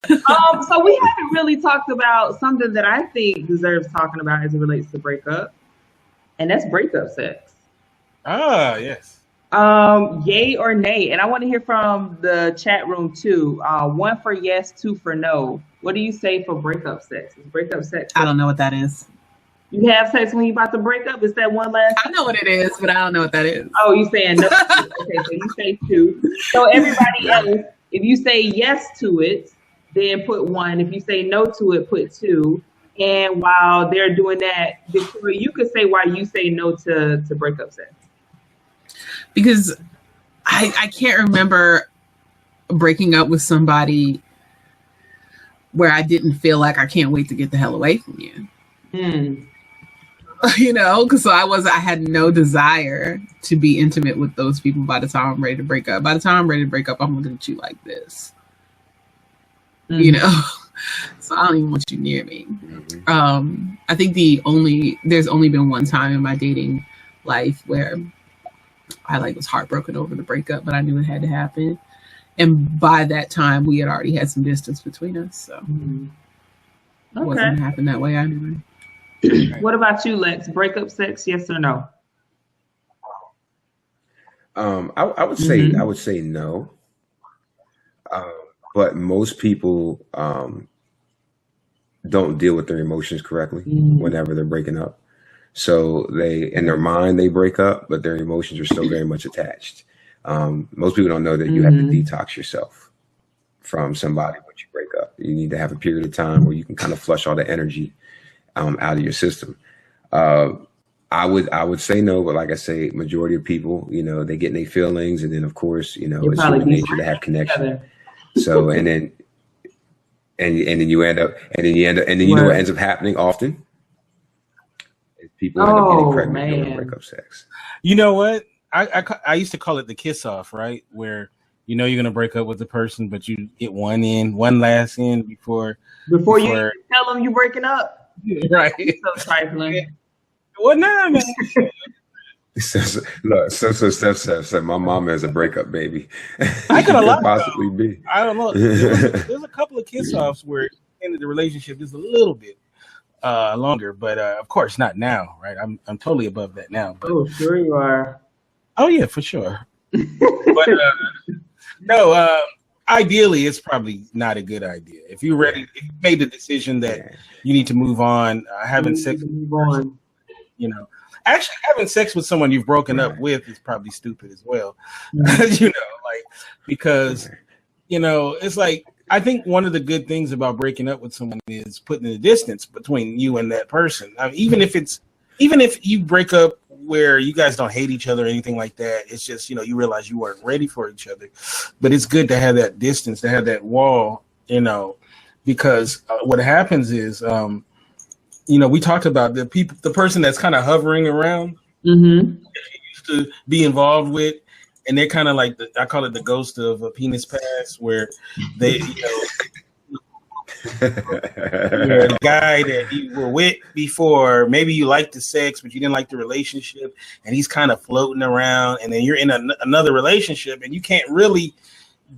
So we haven't really talked about something that I think deserves talking about as it relates to breakup, and that's breakup sex. Ah, yes. Yay or nay? And I want to hear from the chat room too. One for yes, two for no. What do you say for breakup sex? Is breakup sex? I don't know what that is. You have sex when you about to break up? Is that one last? I know what it is, but I don't know what that is. Oh, you saying no? Okay, so you say two. So everybody else, if you say yes to it, then put one. If you say no to it, put two. And while they're doing that, Victoria, you could say why you say no to breakup sex. Because I can't remember breaking up with somebody where I didn't feel like I can't wait to get the hell away from you. You know, because I had no desire to be intimate with those people by the time I'm ready to break up. By the time I'm ready to break up, I'm looking at you like this. You know, so I don't even want you near me. I think there's only been one time in my dating life where I was heartbroken over the breakup, but I knew it had to happen. And by that time, we had already had some distance between us, so it wasn't gonna happen that way anyway. What about you, Lex? Breakup sex, yes or no? I would say no. But most people don't deal with their emotions correctly whenever they're breaking up. So in their mind, they break up, but their emotions are still very much attached. Most people don't know that you have to detox yourself from somebody once you break up. You need to have a period of time where you can kind of flush all the energy out of your system. I would say no, but like I say, majority of people, they get in their feelings, and then of course, it's human nature to have connection. So and then you end up, and then you know what ends up happening often? People end up getting pregnant during breakup sex. You know what? I used to call it the kiss off, right? Where you're gonna break up with the person, but you get one last in before you tell them you're breaking up. Right. So trifling. Well, nah, man. Look, Steph said my mom has a breakup baby. I could possibly be. I don't know. There's a couple of kiss offs where it ended the relationship just a little bit longer, but of course not now, right? I'm totally above that now. But, oh, sure you are. Oh yeah, for sure. But no, ideally, it's probably not a good idea. If you're ready, if you made the decision that you need to move on, having sex with someone, actually having sex with someone you've broken up with is probably stupid as well. Because it's like, I think one of the good things about breaking up with someone is putting the distance between you and that person. I mean, even if you break up where you guys don't hate each other or anything like that, it's just, you realize you weren't ready for each other. But it's good to have that distance, to have that wall, because what happens is, we talked about the person that's kind of hovering around, that you used to be involved with, and they're kind of like I call it the ghost of a penis past, where they, you're the guy that you were with before. Maybe you liked the sex, but you didn't like the relationship, and he's kind of floating around. And then you're in another relationship, and you can't really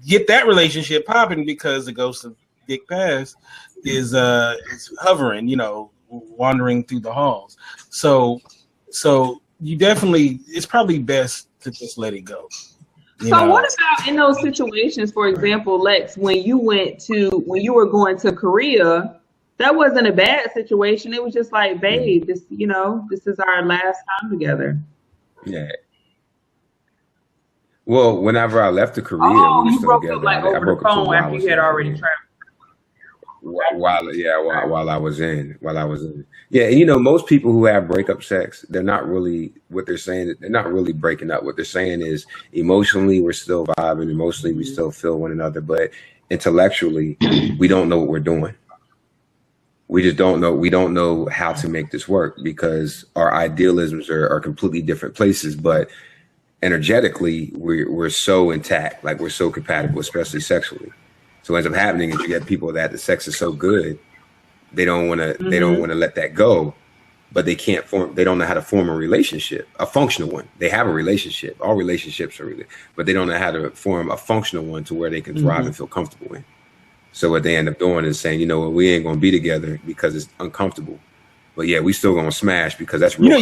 get that relationship popping because the ghost of Dick Past is hovering, wandering through the halls. So you definitely, it's probably best to just let it go. So what about in those situations, for example, Lex, when you were going to Korea, that wasn't a bad situation. It was just like, babe, this is our last time together. Yeah. Well, whenever I left to Korea, we were still together. I broke the phone after you had already traveled. While I was in. Yeah, and most people who have breakup sex, they're not really, what they're saying, they're not really breaking up. What they're saying is emotionally we're still vibing, emotionally we still feel one another, but intellectually we don't know what we're doing. We just don't know. We don't know how to make this work because our idealisms are completely different places, but energetically we're so intact, like we're so compatible, especially sexually. So what ends up happening is you get people that the sex is so good, they don't want to let that go, but they don't know how to form a relationship, a functional one. They have a relationship. All relationships are but they don't know how to form a functional one to where they can thrive and feel comfortable in. So what they end up doing is saying, you know what, we ain't gonna be together because it's uncomfortable. But yeah, we still gonna smash because that's real.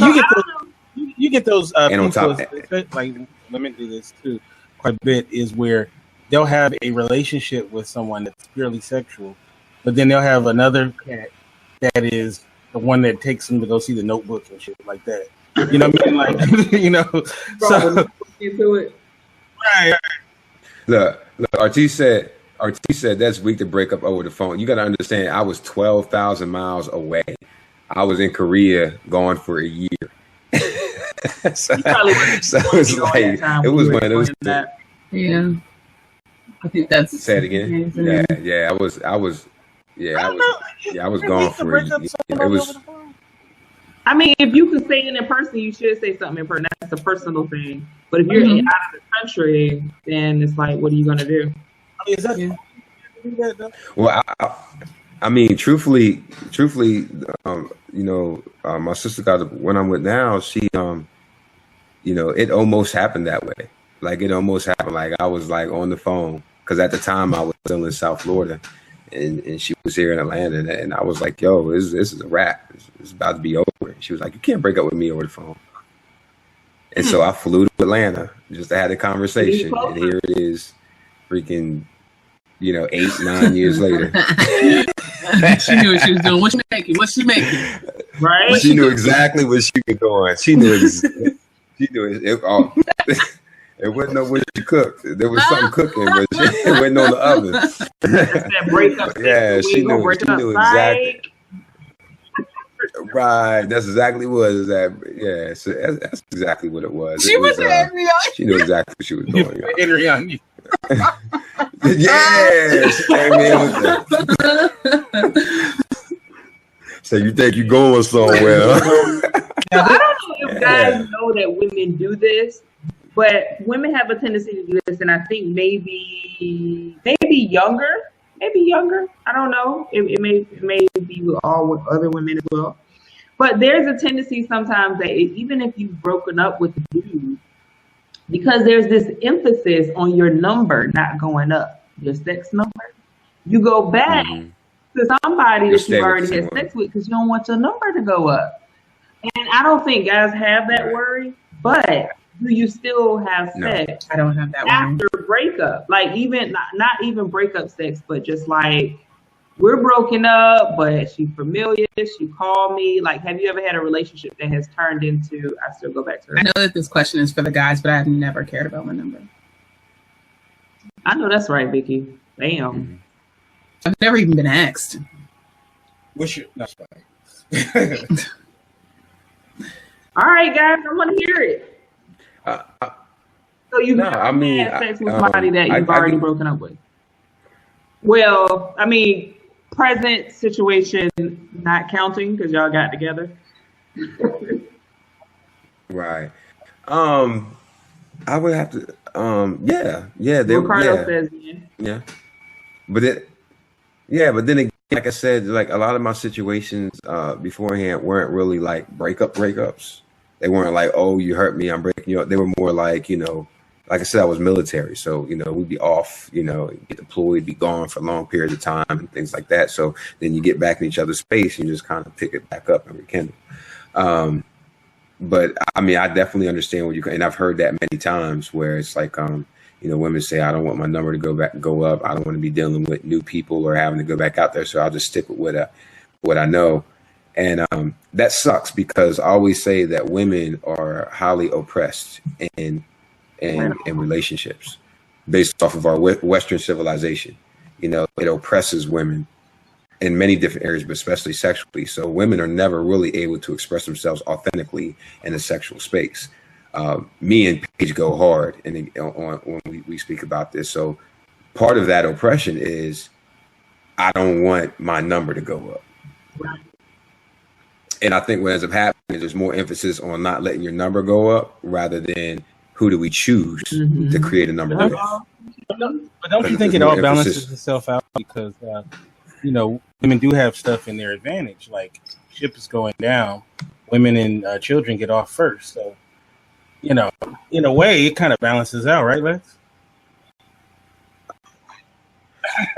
You get those and on people, top, like women do this too quite a bit, is where they'll have a relationship with someone that's purely sexual, but then they'll have another cat that is the one that takes them to go see The Notebook and shit like that. You know what I mean? Like, you know, so into it. Right. Look, RT said that's weak to break up over the phone. You got to understand, I was 12,000 miles away. I was in Korea gone for a year. so it's like it was when it was. Yeah, I think that's. Say it again. Yeah. I was gone for a year. It was. I mean, if you can say it in person, you should say something in person. That's a personal thing. But if you're out of the country, then it's like, what are you gonna do? Is that? Well, I mean, truthfully, my sister got the one I'm with now. She, it almost happened that way. Like it almost happened. Like I was like on the phone because at the time I was still in South Florida, and she was here in Atlanta, and I was like, "Yo, this is a wrap. It's about to be over." And she was like, "You can't break up with me over the phone." And so I flew to Atlanta just to have a conversation, and here it is, freaking, 8-9 years later. She knew what she was doing. What she making? Right? She knew exactly what she was doing. She knew it. It wasn't no what she cooked. There was something cooking, but it wasn't on the oven. That's that breakup. Yeah, she knew exactly. Right, that's exactly what it was. Yeah, so that's exactly what it was. She was angry on you. She knew exactly what she was doing. Angry on you. Yeah, she came in with that. So you think you're going somewhere? Now, I don't know if guys know that women do this, but women have a tendency to do this, and I think maybe younger. I don't know. It may be with other women as well. But there's a tendency sometimes that even if you've broken up with a dude, because there's this emphasis on your number not going up, your sex number, you go back to somebody that you've already had sex with because you don't want your number to go up. And I don't think guys have that worry, but do you still have sex? I don't have that after breakup, like even not even breakup sex, but just like we're broken up, but she's familiar. She called me. Like, have you ever had a relationship that has turned into I still go back to her? I know that this question is for the guys, but I've never cared about my number. I know that's right, Vicky. Damn. I've never even been asked. That's fine. All right, guys, I want to hear it. So you've never had sex with somebody that you've already broken up with? Well, I mean, present situation not counting because y'all got together. Right. I would have to. Ricardo says yeah. But then again, like I said, like a lot of my situations beforehand weren't really like breakups. They weren't like, oh, you hurt me, I'm breaking you up. They were more like, like I said, I was military. So, we'd be off, get deployed, be gone for long periods of time and things like that. So then you get back in each other's space and you just kind of pick it back up and rekindle. But I mean, I definitely understand what and I've heard that many times where it's like, women say, I don't want my number to go up. I don't want to be dealing with new people or having to go back out there. So I'll just stick with what I know. And that sucks because I always say that women are highly oppressed in relationships based off of our Western civilization. It oppresses women in many different areas, but especially sexually. So women are never really able to express themselves authentically in a sexual space. Me and Paige go hard when we speak about this. So part of that oppression is I don't want my number to go up. And I think what ends up happening is there's more emphasis on not letting your number go up rather than who do we choose to create a number with. But don't you think it all balances itself out because, women do have stuff in their advantage. Like ship is going down, women and children get off first. So, in a way, it kind of balances out, right, Lex?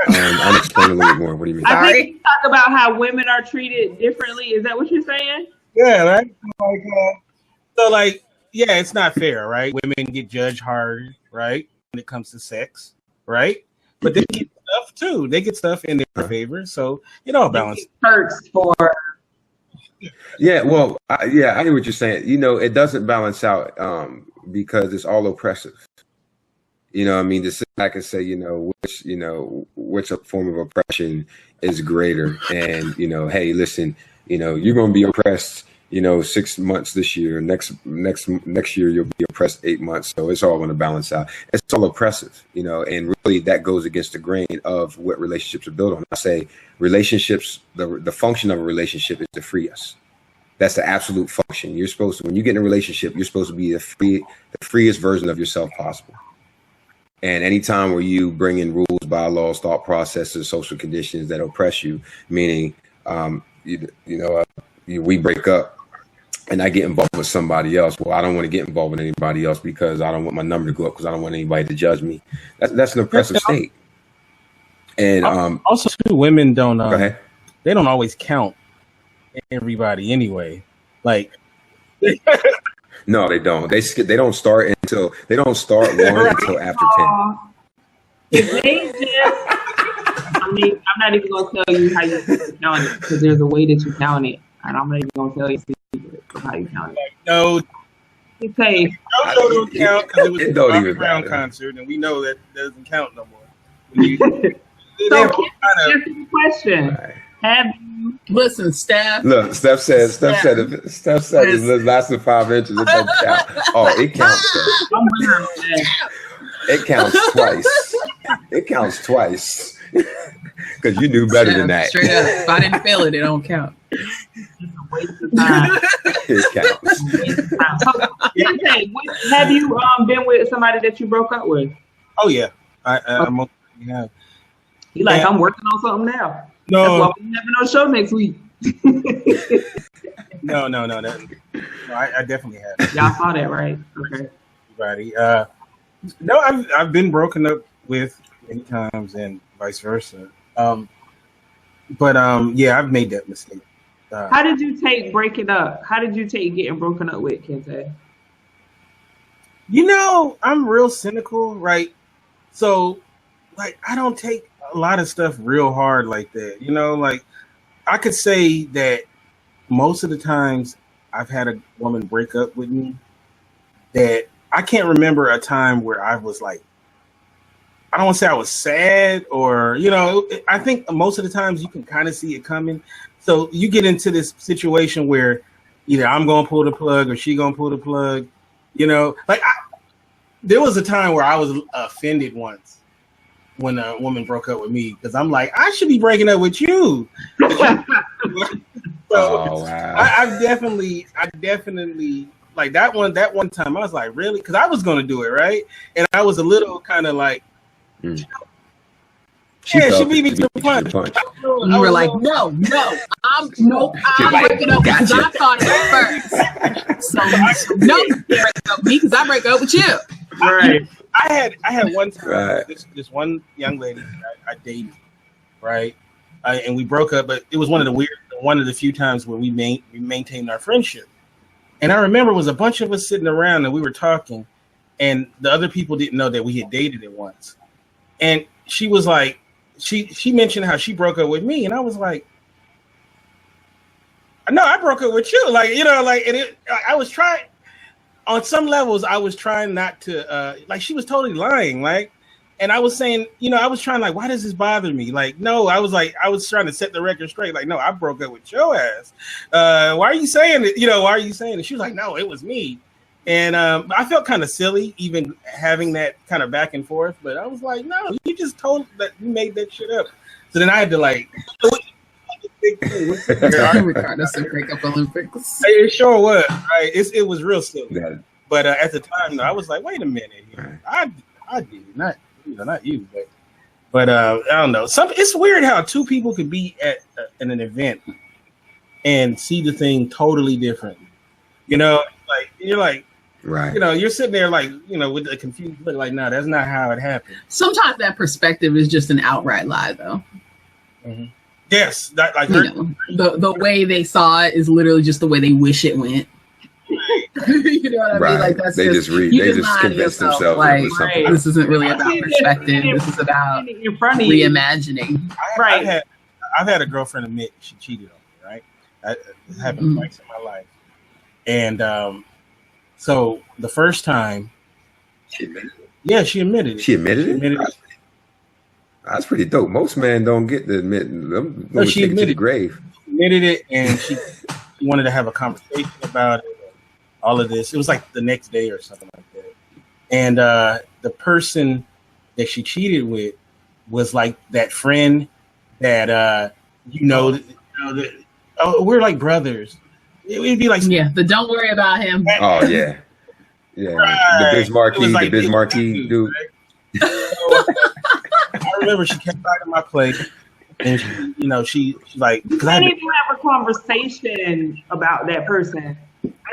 I'll explain a little bit more. What do you mean? I think you talk about how women are treated differently. Is that what you're saying? Yeah, right. Like, yeah, it's not fair, right? Women get judged hard, right, when it comes to sex, right? But they get stuff too. They get stuff in their favor, so it all balances. Perks for. Yeah, well, I hear what you're saying. It doesn't balance out because it's all oppressive. I mean, to sit back and say, which form of oppression is greater, and hey, listen, you're going to be oppressed, 6 months this year. Next year you'll be oppressed 8 months. So it's all going to balance out. It's all oppressive, and really that goes against the grain of what relationships are built on. I say relationships, the function of a relationship is to free us. That's the absolute function. You're supposed to, when you get in a relationship, you're supposed to be the freest version of yourself possible. And anytime where you bring in rules, bylaws, thought processes, social conditions that oppress you, meaning, we break up and I get involved with somebody else. Well, I don't want to get involved with anybody else because I don't want my number to go up because I don't want anybody to judge me. That's an oppressive state. And also, too, women don't. Go ahead. They don't always count everybody anyway. Like. No, they don't. They don't start one until after 10. If they just, I'm not even gonna tell you how you count it because there's a way that you count it, and I'm not even gonna tell you how you count it. No, you say don't count because it was a don't even Brown concert, and we know that doesn't count no more. So, answer the question. Right. Have you? Listen, Steph. Look, Steph said it lasted 5 inches. It doesn't count. Oh, it counts. I'm with her on that. It counts twice. It counts twice. Because you knew better than that. Straight up. If I didn't feel it, it don't count. It's a waste of time. It counts. So, have you been with somebody that you broke up with? Oh yeah, I'm okay. Yeah. You like, I'm working on something now. No, that's why we having no show next week. No, I definitely have. Y'all saw that, right? Okay. Everybody. No, I've been broken up with many times and vice versa. But yeah, I've made that mistake. How did you take breaking up? How did you take getting broken up with, Kente? I'm real cynical, right? So, like, I don't take a lot of stuff real hard like that. Like, I could say that most of the times I've had a woman break up with me, that I can't remember a time where I was like, I don't want to say I was sad or, I think most of the times you can kind of see it coming. So you get into this situation where either I'm going to pull the plug or she going to pull the plug, like there was a time where I was offended once when a woman broke up with me because I'm like, I should be breaking up with you. Oh, wow. I definitely like that one time I was like, really? Because I was going to do it, right? And I was a little kind of like, she beat me to the punch. You were like, no, I'm breaking up because I thought it first. So no, you break up with me because I break up with you. Right. I had one time this one young lady I dated, right? And we broke up, but it was one of the few times where we maintained our friendship. And I remember it was a bunch of us sitting around and we were talking, and the other people didn't know that we had dated it once. And she was like, she mentioned how she broke up with me, and I was like, no, I broke up with you. Like, I was trying, on some levels, I was trying not to, like, she was totally lying, like, and I was saying, I was trying, like, why does this bother me? Like, no, I was trying to set the record straight. Like, no, I broke up with your ass. Why are you saying it? Why are you saying it? She was like, no, it was me. And I felt kind of silly even having that kind of back and forth, but I was like, no, you just told that you made that shit up. So then I had to like, That's a breakup Olympics. It sure was, right? It was real silly. But at the time, though, I was like, wait a minute, I did not you, but I don't know. It's weird how two people could be at an event and see the thing totally different. Like you're like, Right. You're sitting there like, with a confused look, like, no, that's not how it happened. Sometimes that perspective is just an outright lie, though. Mm-hmm. Yes, that like the way they saw it is literally just the way they wish it went. You know what I mean? Like that's they just read. They just convince themselves like, it was something. This isn't really about perspective. This is about reimagining. Right. I've had a girlfriend admit she cheated on me. Right. It happened twice in my life, and so the first time, she admitted it. Yeah, she admitted it. She admitted it. That's pretty dope. Most men don't get to admit them. No, she admitted to the grave. She admitted it, and she wanted to have a conversation about it. All of this. It was like the next day or something like that. And the person that she cheated with was like that friend that we're like brothers. It'd be like the don't worry about him. Oh yeah. Yeah. Right. The Bismarcky dude. I remember she kept biting my plate, and she like, because I need to have a conversation about that person.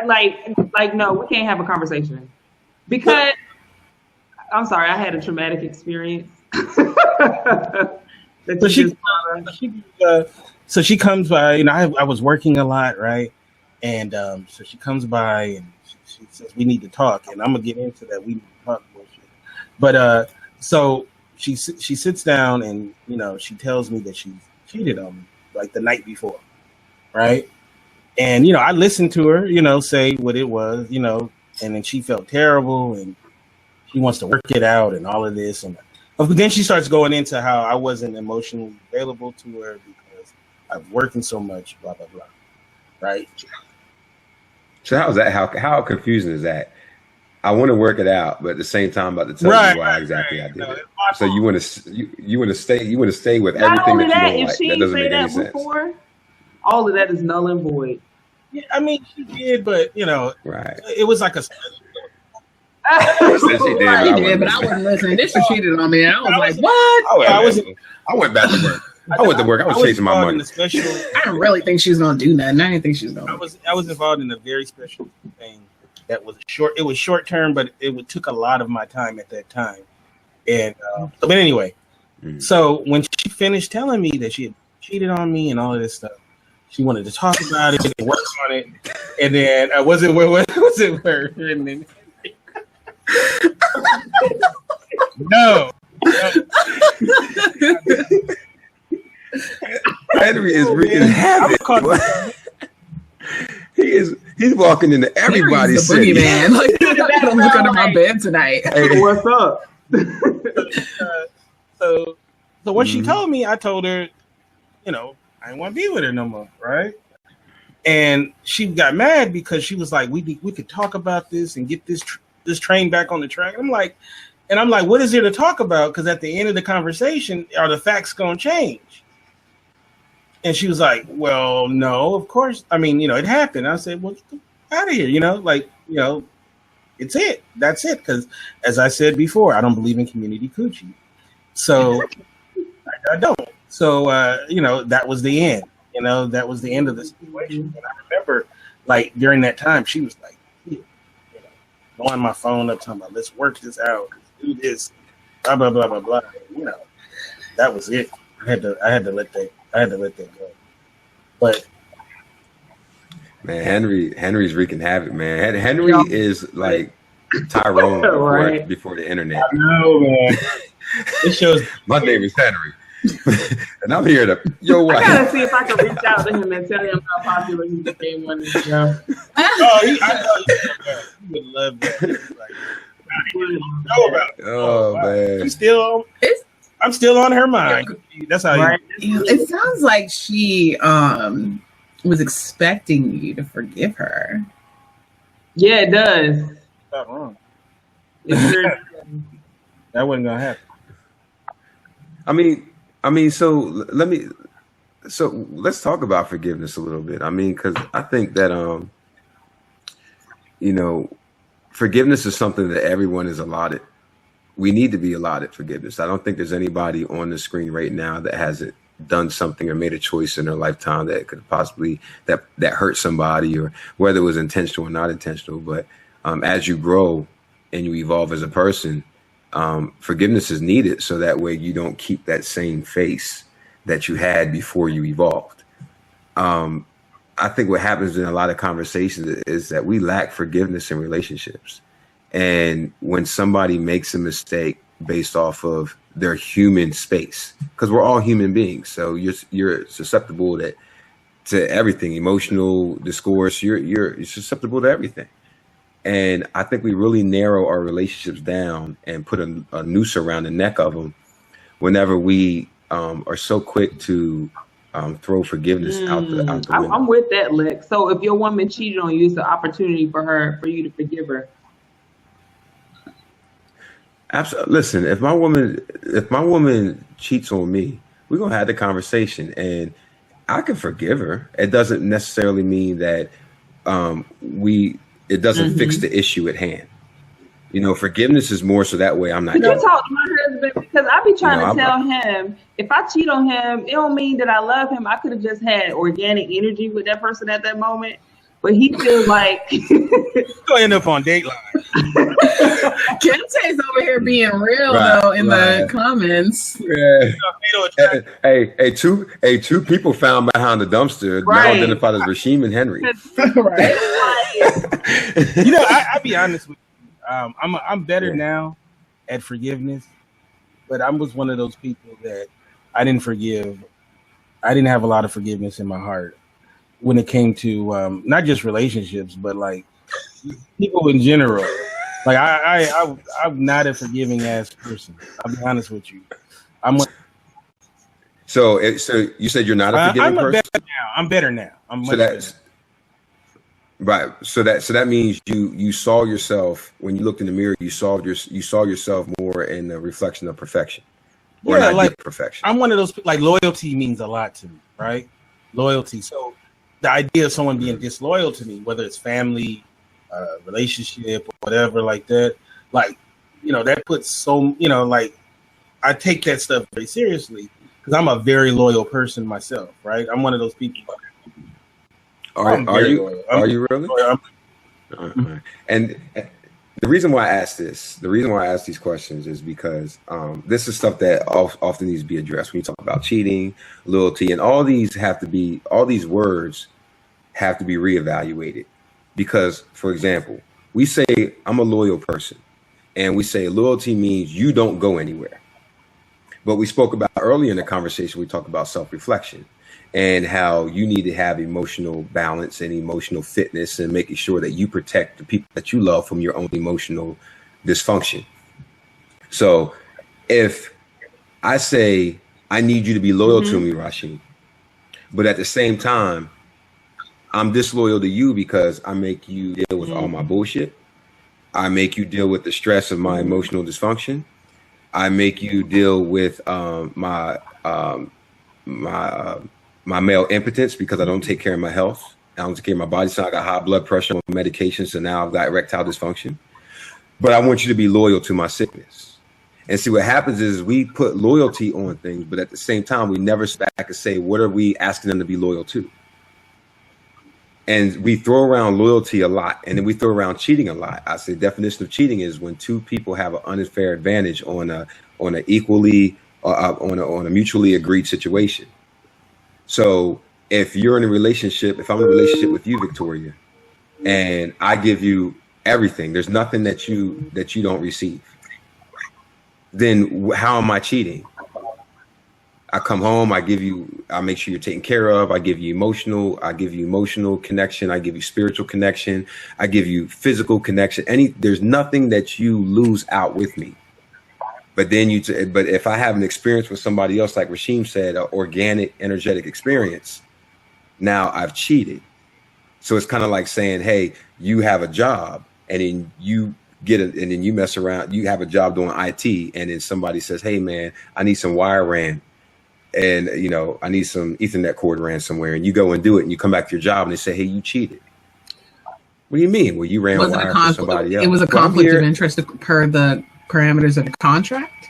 Like no, we can't have a conversation because I'm sorry, I had a traumatic experience. So she comes by. I was working a lot, right? And so she comes by and she says we need to talk, and I'm gonna get into that. We need to talk bullshit. But so she sits down and she tells me that she cheated on me like the night before, right? And I listened to her, say what it was, and then she felt terrible and she wants to work it out and all of this, and then she starts going into how I wasn't emotionally available to her because I'm working so much, blah blah blah, right? So how's that? How confusing is that? I want to work it out, but at the same time, I'm about to tell you why exactly I did it. So you want to stay with everything that you don't like. That doesn't make any sense. Before, all of that is null and void. Yeah, I mean, she did, but right. It was like a. She did, but I wasn't listening. This was cheated on me, and I was like, "What?" I went back to work. I went to work. I was chasing my money. I didn't really think she was gonna do nothing. I didn't think she was gonna. I was involved in a very special thing that was short. It was short term, but it took a lot of my time at that time. And but anyway, so when she finished telling me that she had cheated on me and all of this stuff, she wanted to talk about it and work on it. And then was it where? And then, no. Henry is wreaking havoc. He's walking into everybody's city. Man, like I gotta look under my bed tonight. Hey, what's up? So when she told me, I told her, I didn't want to be with her no more, right? And she got mad because she was like, we could talk about this and get this train back on the track. I'm like, what is there to talk about? Because at the end of the conversation, are the facts going to change? And she was like, well, no, of course. I mean, it happened. I said, well, get out of here, it's it. That's it. Because as I said before, I don't believe in community coochie. So I don't. So, that was the end. That was the end of the situation. And I remember, like, during that time, she was like, blowing my phone up, talking about, let's work this out, let's do this, blah, blah, blah, blah, blah. That was it. I had to let that go. But man, Henry's wreaking havoc, man. Henry is like Tyrone before the internet. I know, man. It shows my name is Henry. And I'm here to I gotta see if I can reach out to him and tell him how popular he became one this year. I would love that. Man. I'm still on her mind. That's how it sounds like she was expecting you to forgive her. Yeah, it does. Not wrong. That wasn't gonna happen. I mean, so let's talk about forgiveness a little bit. I mean, because I think that forgiveness is something that everyone is allotted. We need to be allotted forgiveness. I don't think there's anybody on the screen right now that hasn't done something or made a choice in their lifetime that could possibly that hurt somebody, or whether it was intentional or not intentional. But as you grow and you evolve as a person, forgiveness is needed, so that way you don't keep that same face that you had before you evolved. I think what happens in a lot of conversations is that we lack forgiveness in relationships. And when somebody makes a mistake based off of their human space, because we're all human beings, so you're susceptible to everything, emotional discourse, you're susceptible to everything. And I think we really narrow our relationships down and put a noose around the neck of them whenever we are so quick to throw forgiveness out the window. I'm with that, Lex. So if your woman cheated on you, it's an opportunity for you to forgive her. Absolutely. Listen, if my woman cheats on me, we're gonna have the conversation, and I can forgive her. It doesn't necessarily mean that it doesn't fix the issue at hand. You know, forgiveness is more so that way I'm not. Could you talk to my husband? Because I be trying to tell him, if I cheat on him, it don't mean that I love him. I could have just had organic energy with that person at that moment. But he feels like you'll end up on Dateline. Kente's over here being real though in the comments. Yeah. Hey, two people found behind the dumpster, now identified as Rasheem and Henry. You know, I be honest with you. I'm better now at forgiveness, but I was one of those people that I didn't forgive. I didn't have a lot of forgiveness in my heart when it came to not just relationships, but like people in general. Like I'm not a forgiving ass person. I'll be honest with you. So you said you're not a forgiving person? I'm better now. I'm much better. Right. So that means you saw yourself when you looked in the mirror. You saw yourself more in the reflection of perfection, or not like perfection. I'm one of those, like, loyalty means a lot to me, right? Loyalty. So the idea of someone being disloyal to me, whether it's family, relationship, or whatever like that, like, you know, that puts so, you know, like, I take that stuff very seriously because I'm a very loyal person myself, right? I'm one of those people. Are you really? And the reason why I ask these questions is because this is stuff that often needs to be addressed when you talk about cheating, loyalty, and all these words have to be reevaluated. Because, for example, we say I'm a loyal person, and we say loyalty means you don't go anywhere. But we spoke about earlier in the conversation, we talked about self-reflection and how you need to have emotional balance and emotional fitness and making sure that you protect the people that you love from your own emotional dysfunction. So if I say, I need you to be loyal to me, Rasheem, but at the same time, I'm disloyal to you because I make you deal with all my bullshit. I make you deal with the stress of my emotional dysfunction. I make you deal with my male impotence because I don't take care of my health. I don't take care of my body. So I got high blood pressure on medication. So now I've got erectile dysfunction. But I want you to be loyal to my sickness. And see, what happens is we put loyalty on things, but at the same time, we never step back and say, what are we asking them to be loyal to? And we throw around loyalty a lot, and then we throw around cheating a lot. I say the definition of cheating is when two people have an unfair advantage on a mutually agreed situation. So if you're in a relationship, if I'm in a relationship with you, Victoria, and I give you everything, there's nothing that you don't receive, then how am I cheating? I come home, I make sure you're taken care of. I give you emotional connection. I give you spiritual connection. I give you physical connection. There's nothing that you lose out with me. But then but if I have an experience with somebody else, like Rasheem said, an organic, energetic experience, now I've cheated. So it's kind of like saying, hey, you have a job, and then you and then you mess around. You have a job doing IT, and then somebody says, hey, man, I need some wire ran. And, you know, I need some Ethernet cord ran somewhere, and you go and do it, and you come back to your job and they say, hey, you cheated. What do you mean? Well, you ran a wire for somebody else. It was a conflict of interest per the parameters of the contract,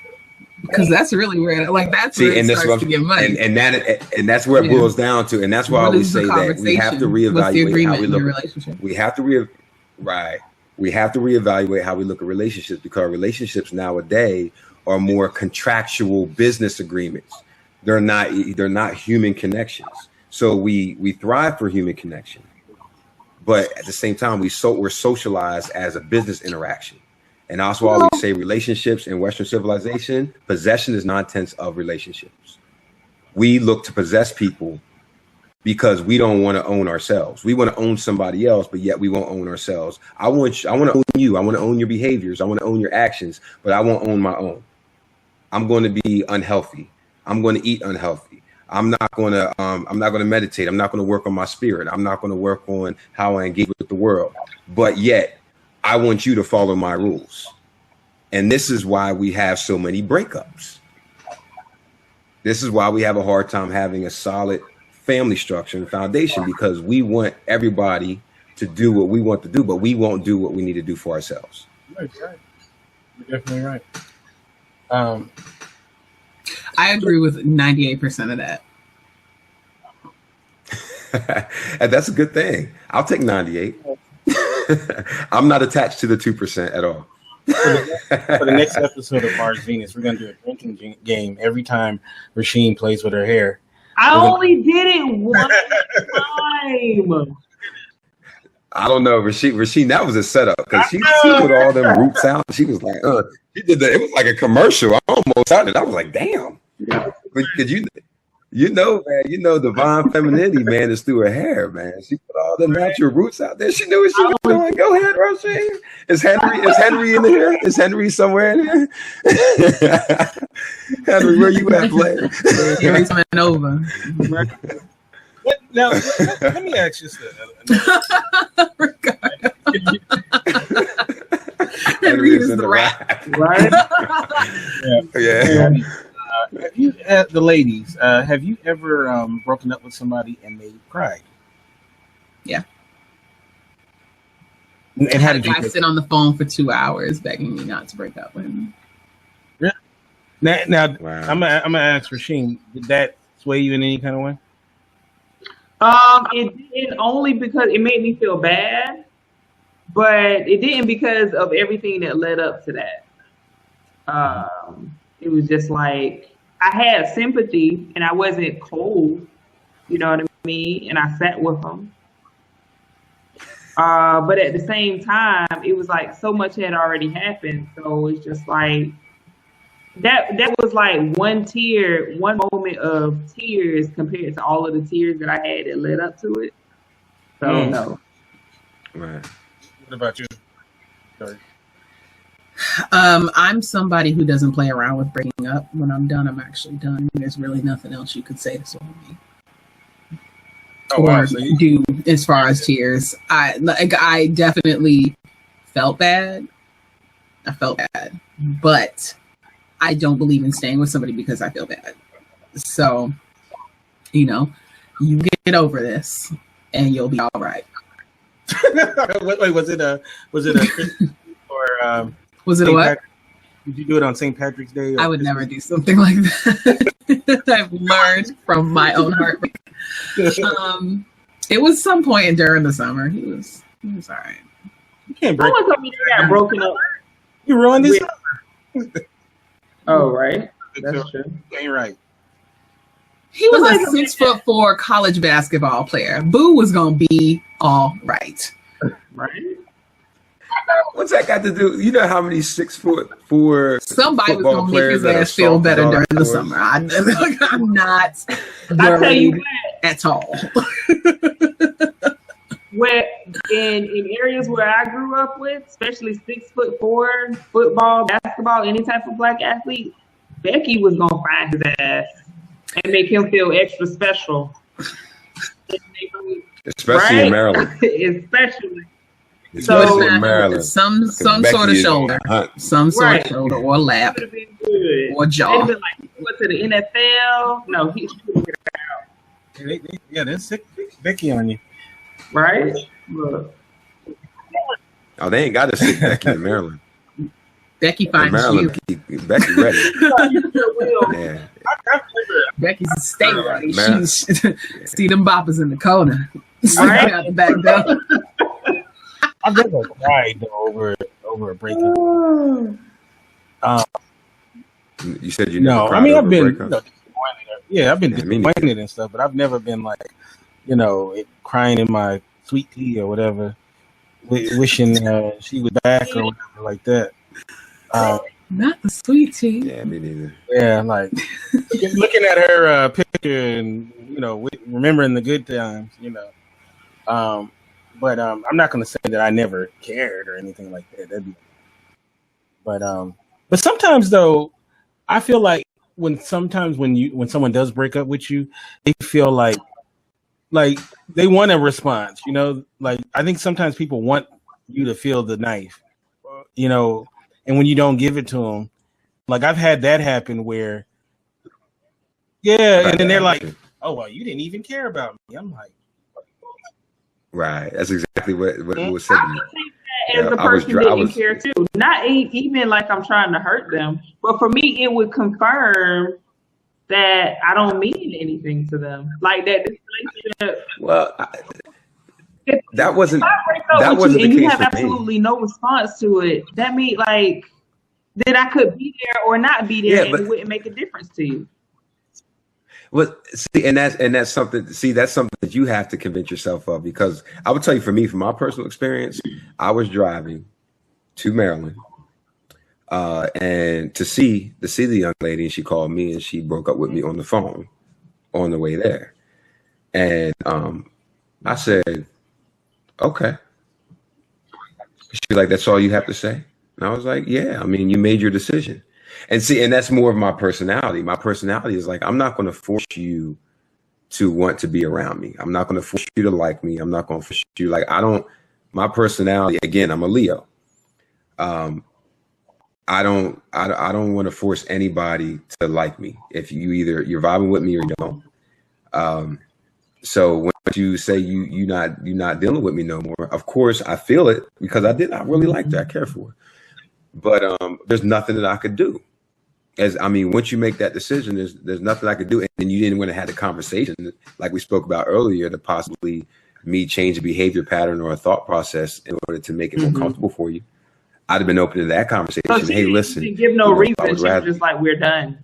because that's really where, like, that's where it starts to get money. And that's where it boils down to. And that's why we say that we have to reevaluate how we look. We have to We have to reevaluate how we look at relationships, because relationships nowadays are more contractual business agreements. They're not human connections. So we thrive for human connection, but at the same time we're socialized as a business interaction. And that's why we say relationships in Western civilization, possession is 9/10 of relationships. We look to possess people because we don't want to own ourselves. We want to own somebody else, but yet we won't own ourselves. I want to own you. I want to own your behaviors. I want to own your actions, but I won't own my own. I'm going to be unhealthy. I'm going to eat unhealthy. I'm not going to meditate. I'm not going to work on my spirit. I'm not going to work on how I engage with the world. But yet I want you to follow my rules. And this is why we have so many breakups. This is why we have a hard time having a solid family structure and foundation, because we want everybody to do what we want to do, but we won't do what we need to do for ourselves. Right. You're definitely right. I agree with 98% of that. And that's a good thing. I'll take 98. I'm not attached to the 2% at all. For the next episode of Mars Venus, we're going to do a drinking game every time Rasheen plays with her hair. I only did it one time. I don't know, Rasheen, that was a setup, because she put all them roots out. She was like, she did that. It was like a commercial. I almost started. I was like, damn. Yeah. Because man, divine femininity, man, is through her hair, man. She put all the natural roots out there. She knew what she was doing. Go ahead, Rasheen. Is Henry in here? Is Henry somewhere in here? Henry, where you at, player? Henry's coming over. Now, let me ask you something. Henry is in the rack. Right? Yeah. Have you, the ladies, have you ever broken up with somebody and they cried? Yeah. And how did you sit on the phone for 2 hours begging me not to break up with him? Really? Now Wow. I'm gonna ask Rasheen, did that sway you in any kind of way? It didn't, only because it made me feel bad, but it didn't because of everything that led up to that. It was just like I had sympathy and I wasn't cold, you know what I mean? And I sat with them. But at the same time, it was like so much had already happened. So it's just like that was like one moment of tears compared to all of the tears that I had that led up to it. So no. Right. What about you? Sorry. I'm somebody who doesn't play around with breaking up. When I'm done, I'm actually done. There's really nothing else you could say to sway me. Oh, wow. So do as far as tears. I definitely felt bad. I felt bad, but I don't believe in staying with somebody because I feel bad. So, you get over this and you'll be all right. Wait, was it a or was it a what? Did you do it on St. Patrick's Day? I would never do something like that. I've learned from my own heartbreak. It was some point during the summer. He was all right. You can't break. Someone told me they got broken up. You ruined this. Oh, right. That's true. Ain't right. He was a 6'4" college basketball player. Boo was gonna be all right. Right. What's that got to do? You know how many 6'4" somebody was gonna make his ass feel better during the summer. I'm not worried at all. Where in areas where I grew up with, especially 6'4", football, basketball, any type of black athlete, Becky was gonna find his ass and make him feel extra special. Especially in Maryland. Especially. So in Maryland. Some sort of shoulder. Some sort of shoulder or lap. Or jaw. They'd been like, he went to the NFL. No, he should get out. Yeah, they're sick Becky on you. Right? Look. Oh, they ain't got to stick Becky in Maryland. Becky finds Maryland, you. Becky ready. Yeah. Becky's a state ready. Maryland. See them boppers in the corner. Right out the back door. I've never cried though, over a breakup. You said you never No, cried I mean over I've been, a breakup. disappointed. Yeah, I've been Yeah, me neither. disappointed and stuff, but I've never been like, crying in my sweet tea or whatever, wishing she was back or whatever like that. Not the sweet tea. Yeah, me neither. Yeah, like looking at her picture and remembering the good times, But I'm not going to say that I never cared or anything like that. But sometimes though, I feel like when someone does break up with you, they feel like they want a response. Like I think sometimes people want you to feel the knife, and when you don't give it to them, like I've had that happen where, and then they're like, "Oh well, you didn't even care about me." I'm like. Right. That's exactly what was said to me. As the person didn't care too. Not even like I'm trying to hurt them, but for me, it would confirm that I don't mean anything to them. Like that this relationship. Well, that wasn't the case for me. And you have absolutely no response to it. That means like that I could be there or not be there, and it wouldn't make a difference to you. Well, see, and that's something. See, that's something that you have to convince yourself of, because I would tell you, for me, from my personal experience, I was driving to Maryland, and to see the young lady, and she called me, and she broke up with me on the phone on the way there, and I said, "Okay." She's like, "That's all you have to say?" And I was like, "Yeah, I mean, you made your decision." And see, and that's more of my personality. My personality is like, I'm not going to force you to want to be around me. I'm not going to force you to like me. I'm not going to force you. Like, my personality, again, I'm a Leo. I don't want to force anybody to like me. If you're vibing with me or you don't. So when you say you're not dealing with me no more, of course I feel it, because I really liked her. I care for her. But there's nothing that I could do. Once you make that decision, there's nothing I could do. And you didn't want to have a conversation like we spoke about earlier to possibly me change a behavior pattern or a thought process in order to make it more comfortable for you. I'd have been open to that conversation. So hey, listen. Didn't give no reason. She was just like, we're done.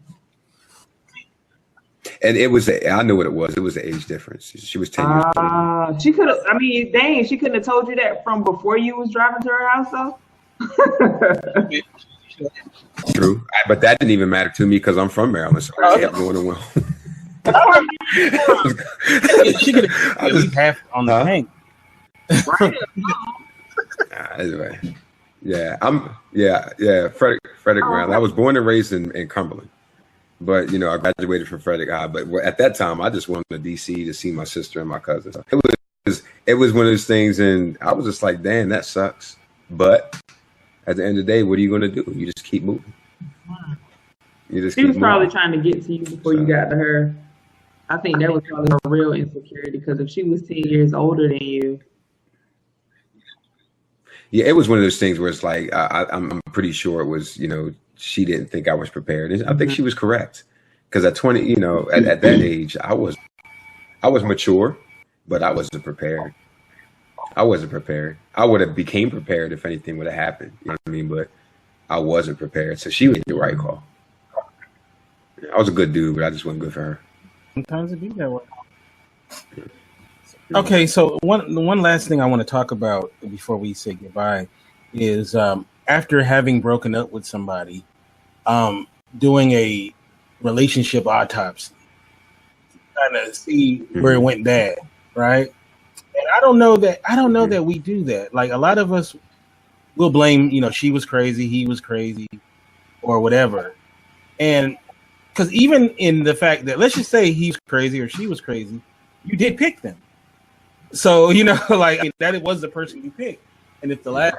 And it was, I know what it was. It was the age difference. She was 10 years old. She could have, she couldn't have told you that from before you was driving to her house though? True, but that didn't even matter to me because I'm from Maryland, so I kept going well. She could have at least half on the tank. Anyway, Frederick Brown. I was born and raised in Cumberland, but I graduated from Frederick High. But at that time, I just went to DC to see my sister and my cousin. So it was one of those things, and I was just like, damn, that sucks. But at the end of the day, what are you going to do? You just keep moving. She was probably trying to get to you before you got to her. I think that was probably her real insecurity, because if she was 10 years older than you. Yeah, it was one of those things where it's like, I'm pretty sure it was, she didn't think I was prepared. And I think she was correct. Because at 20, at that age, I was mature, but I wasn't prepared. I wasn't prepared. I would have became prepared if anything would have happened. You know what I mean? But I wasn't prepared. So she made the right call. I was a good dude, but I just wasn't good for her. Sometimes it be that way. Okay, so one last thing I want to talk about before we say goodbye is after having broken up with somebody, doing a relationship autopsy, kind of see where it went bad, right? And I don't know that we do that. Like a lot of us will blame, she was crazy, he was crazy, or whatever. And because even in the fact that, let's just say he's crazy or she was crazy, you did pick them. So, that it was the person you picked. And if the last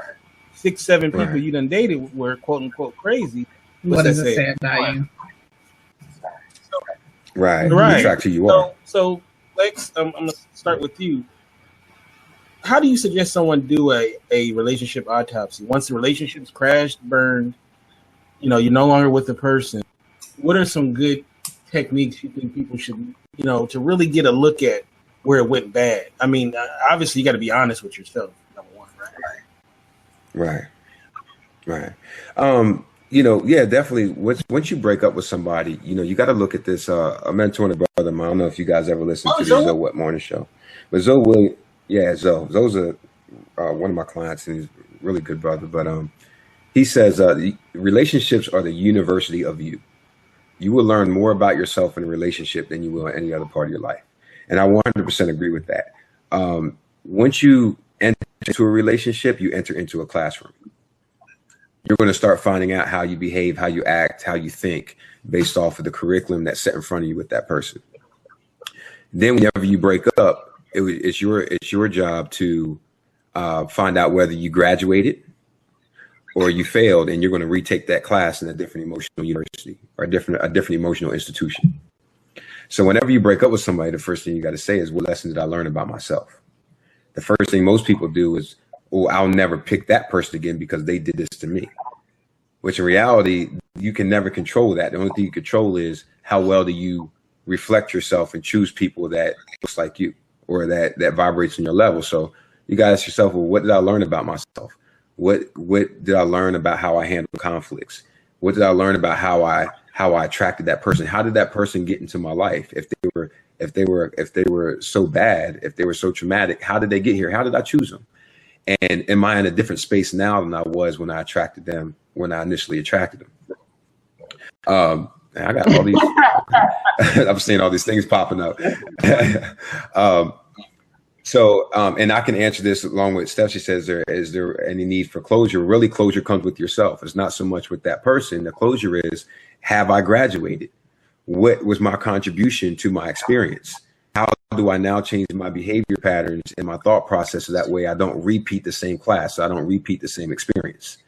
6-7 people you done dated were quote unquote crazy, what does it say about you? Right. Track who you are. So Lex, I'm going to start with you. How do you suggest someone do a relationship autopsy? Once the relationship's crashed, burned, you're no longer with the person. What are some good techniques you think people should, to really get a look at where it went bad? I mean, obviously you got to be honest with yourself, number one, right? Right. Right. Yeah, definitely. Once you break up with somebody, you got to look at this. A mentor and a brother of mine, I don't know if you guys ever listened to the Zoe What Morning Show, but Zoe William, yeah, Zoe's one of my clients, and he's a really good brother. But he says relationships are the university of you. You will learn more about yourself in a relationship than you will in any other part of your life, and I 100% agree with that. Once you enter into a relationship, you enter into a classroom. You're going to start finding out how you behave, how you act, how you think based off of the curriculum that's set in front of you with that person. Then whenever you break up, it's your job to find out whether you graduated or you failed, and you're going to retake that class in a different emotional university or a different emotional institution. So whenever you break up with somebody, the first thing you got to say is, what lesson did I learn about myself? The first thing most people do is, oh, I'll never pick that person again because they did this to me. Which in reality, you can never control that. The only thing you control is how well do you reflect yourself and choose people that looks like you or that vibrates on your level. So you got to ask yourself, well, what did I learn about myself? What did I learn about how I handle conflicts? What did I learn about how I attracted that person? How did that person get into my life? If they were so bad, if they were so traumatic, how did they get here? How did I choose them? And am I in a different space now than I was when I attracted them, when I initially attracted them? I got all these, I'm seeing all these things popping up. And I can answer this along with Steph. She says, is there any need for closure? Really, closure comes with yourself. It's not so much with that person. The closure is, have I graduated? What was my contribution to my experience? How do I now change my behavior patterns and my thought process so that way I don't repeat the same class, so I don't repeat the same experience?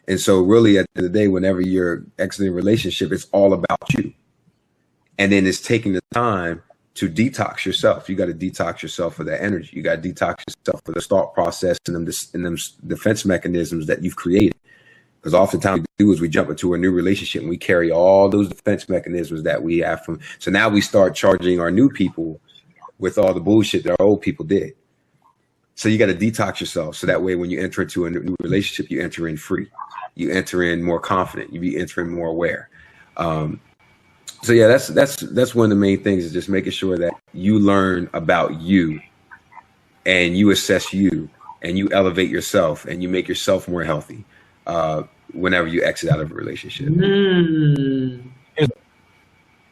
And so really at the end of the day, whenever you're exiting a relationship, it's all about you. And then it's taking the time to detox yourself. You got to detox yourself for that energy. You got to detox yourself for the thought process and them defense mechanisms that you've created. Because oftentimes what we do is we jump into a new relationship and we carry all those defense mechanisms that we have from. So now we start charging our new people with all the bullshit that our old people did. So you got to detox yourself. So that way, when you enter into a new relationship, you enter in free, you enter in more confident, you be entering more aware. So yeah, that's one of the main things, is just making sure that you learn about you and you assess you and you elevate yourself and you make yourself more healthy whenever you exit out of a relationship.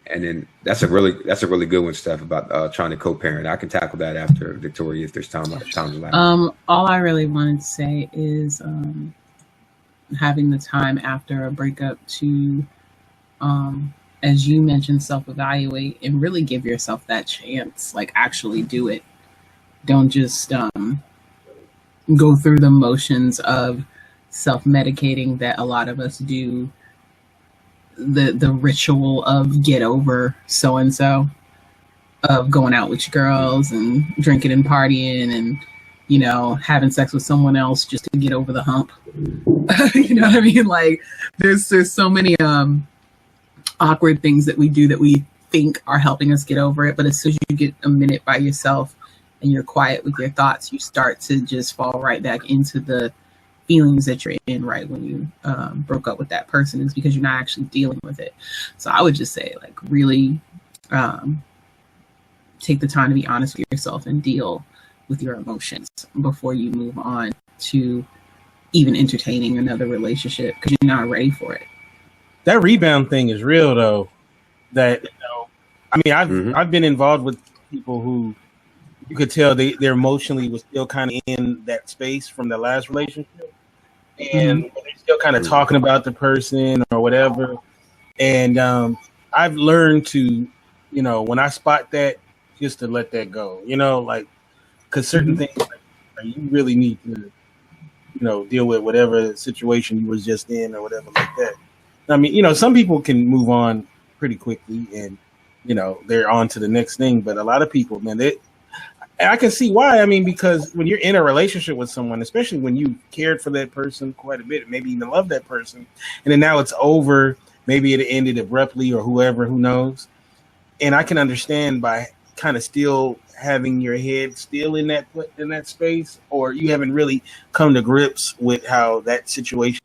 And then that's a really good one, Steph, about trying to co-parent. I can tackle that after Victoria if there's time left. All I really wanted to say is having the time after a breakup to, as you mentioned, self-evaluate and really give yourself that chance. Like, actually do it. Don't just go through the motions of self-medicating that a lot of us do. The ritual of get over so and so, of going out with your girls and drinking and partying and having sex with someone else just to get over the hump. You know what I mean? Like there's so many awkward things that we do that we think are helping us get over it, but as soon as you get a minute by yourself and you're quiet with your thoughts, you start to just fall right back into the feelings that you're in right when you broke up with that person. Is because you're not actually dealing with it. So I would just say, like, really take the time to be honest with yourself and deal with your emotions before you move on to even entertaining another relationship, because you're not ready for it. That rebound thing is real, though. That I mean, I've been involved with people who you could tell they're emotionally was still kind of in that space from the last relationship, and they're still kind of talking about the person or whatever. And I've learned to, when I spot that, just to let that go. Like, because certain things, like, you really need to, deal with whatever situation you was just in or whatever like that. I mean, some people can move on pretty quickly and, they're on to the next thing. But a lot of people, man, I can see why. I mean, because when you're in a relationship with someone, especially when you cared for that person quite a bit, maybe even love that person, and then now it's over, maybe it ended abruptly or who knows. And I can understand by kind of still having your head still in that space, or you haven't really come to grips with how that situation?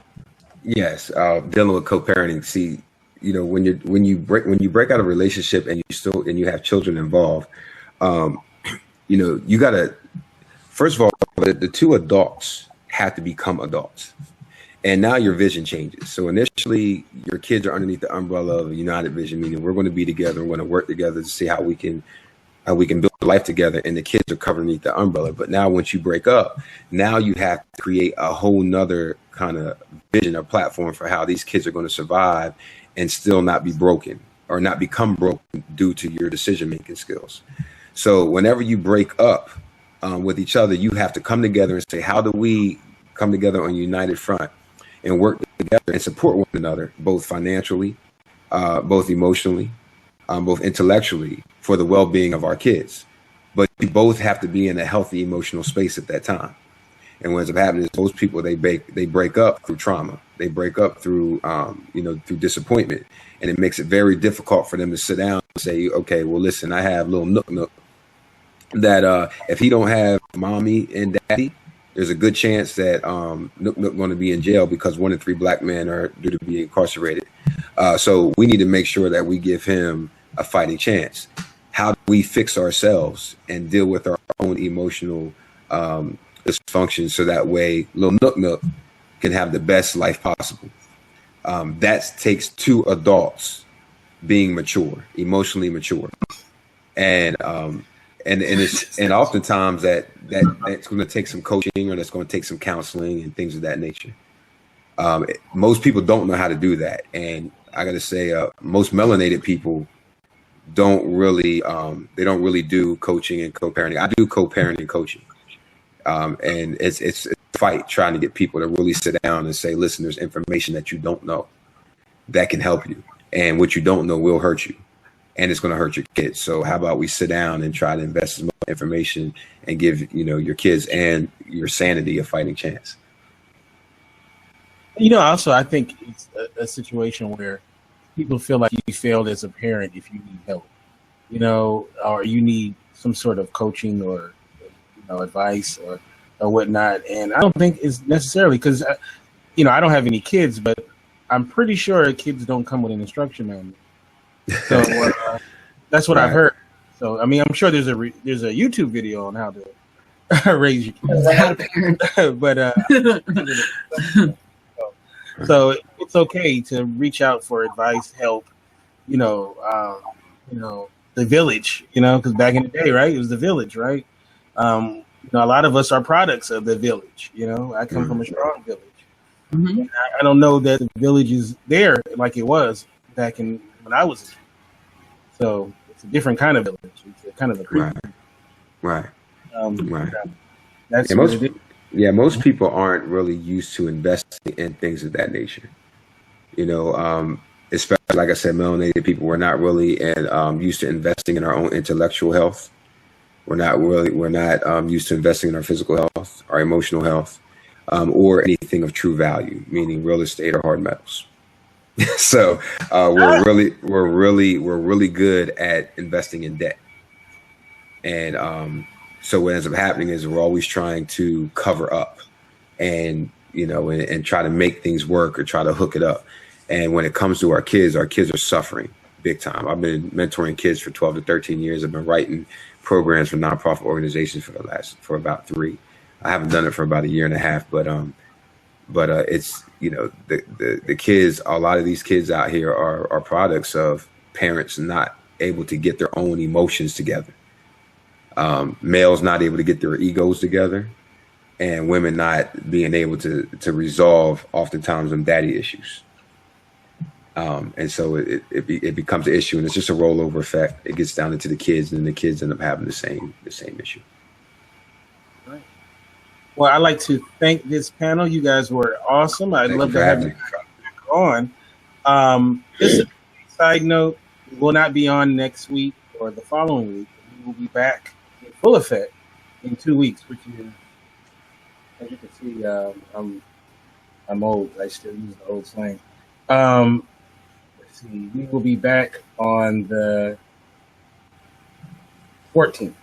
Yes, dealing with co-parenting. See, when you break out a relationship and you have children involved, you gotta, first of all, the two adults have to become adults. And now your vision changes. So initially, your kids are underneath the umbrella of a united vision, meaning we're going to be together, we're going to work together to see how we can build life together, and the kids are covered underneath the umbrella. But now once you break up, now you have to create a whole nother kind of vision or platform for how these kids are going to survive and still not be broken or not become broken due to your decision-making skills. So whenever you break up with each other, you have to come together and say, how do we come together on a united front and work together and support one another, both financially, both emotionally, both intellectually, for the well-being of our kids. But we both have to be in a healthy emotional space at that time. And what ends up happening is most people, they break up through trauma. They break up through through disappointment, and it makes it very difficult for them to sit down and say, okay, well, listen, I have little Nook that if he don't have mommy and daddy, there's a good chance that Nook going to be in jail, because 1 in 3 black men are due to be incarcerated. So we need to make sure that we give him a fighting chance. How do we fix ourselves and deal with our own emotional dysfunction so that way little Nook can have the best life possible? That takes 2 adults being mature, emotionally mature, and oftentimes that's going to take some coaching, or that's going to take some counseling and things of that nature. Most people don't know how to do that, and I got to say, most melanated people don't really do coaching and co-parenting. I do co-parenting coaching, and it's a fight trying to get people to really sit down and say, listen, there's information that you don't know that can help you, and what you don't know will hurt you, and it's going to hurt your kids. So how about we sit down and try to invest as much information and give your kids and your sanity a fighting chance. Also, I think it's a situation where people feel like you failed as a parent if you need help, or you need some sort of coaching or advice or whatnot. And I don't think it's necessarily, because I don't have any kids, but I'm pretty sure kids don't come with an instruction manual. So that's what I've heard. So I mean, I'm sure there's a YouTube video on how to raise your kids, but so it's okay to reach out for advice, help. The village. Because back in the day, right, it was the village, right? A lot of us are products of the village. I come from a strong village. Mm-hmm. I don't know that the village is there like it was back when I was a kid. So it's a different kind of village. It's a kind of a creepy. Right. Right. That's what it is. Yeah, most people aren't really used to investing in things of that nature. Especially, like I said, melanated people, we're not really used to investing in our own intellectual health. We're not used to investing in our physical health, our emotional health, or anything of true value, meaning real estate or hard metals. So we're really good at investing in debt, and so what ends up happening is we're always trying to cover up, and try to make things work or try to hook it up. And when it comes to our kids are suffering big time. I've been mentoring kids for 12 to 13 years. I've been writing programs for nonprofit organizations for about 3. I haven't done it for about a year and a half, but it's the kids. A lot of these kids out here are products of parents not able to get their own emotions together. Males not able to get their egos together, and women not being able to resolve oftentimes them daddy issues. And so it becomes an issue, and it's just a rollover effect. It gets down into the kids, and then the kids end up having the same issue. Right. Well, I'd like to thank this panel. You guys were awesome. I'd love to have you back on. Just a side note, we will not be on next week or the following week. We will be back in full effect in 2 weeks, which is, as you can see, I'm old. I still use the old slang. Let's see. We will be back on the 14th.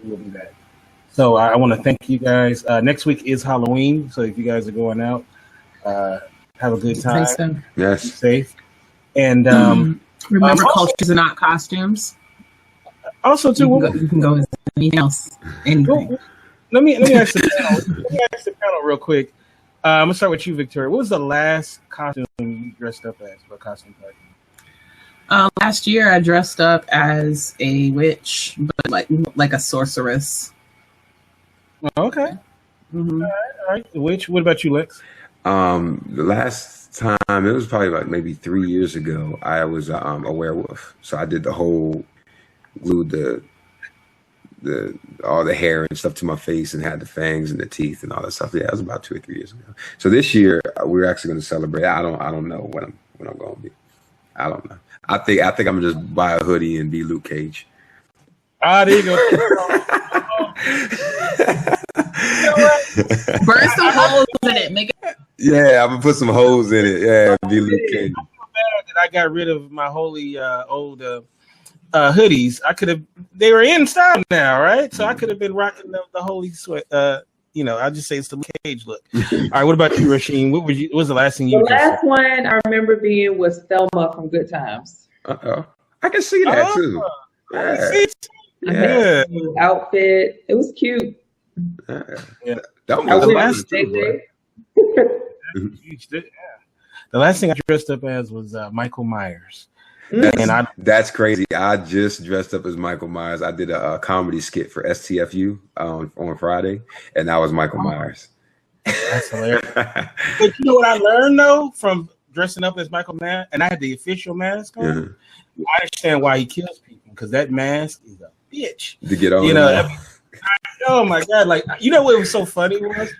We'll be back. So I want to thank you guys. Next week is Halloween, so if you guys are going out, have a good time. So. Yes. Be safe. And remember, cultures are not costumes. Also, too, you can go as anything else. Anything. Let me ask the panel. Let me ask the panel real quick. I'm gonna start with you, Victoria. What was the last costume you dressed up as for a costume party? Last year, I dressed up as a witch, but like a sorceress. Oh, okay. Mm-hmm. All right. Witch. What about you, Lex? The last time, it was probably like maybe 3 years ago, I was a werewolf. So I did the whole, glued all the hair and stuff to my face and had the fangs and the teeth and all that stuff. Yeah, that was about 2 or 3 years ago. So this year we're actually going to celebrate. I don't know what I'm going to be. I don't know. I think I'm gonna just buy a hoodie and be Luke Cage. There you go. Burn some holes in it. Make it. Yeah, I'm gonna put some holes in it. Yeah, be Luke Cage. I feel bad that I got rid of my holy old hoodies. They were in style now, right? So I could have been rocking the holy sweat. I'll just say it's the Luke Cage look. All right, what about you, Rasheen? What was the last thing you? The last one I remember being was Thelma from Good Times. I can see that too. Yeah. Outfit. It was cute. Yeah. That was the last The last thing I dressed up as was Michael Myers. That's crazy. I just dressed up as Michael Myers. I did a comedy skit for STFU on Friday, and that was Michael Myers. That's hilarious. But you know what I learned though from dressing up as Michael Myers, and I had the official mask on. I understand why he kills people because that mask is a bitch. To get on, oh my god! Like what was so funny was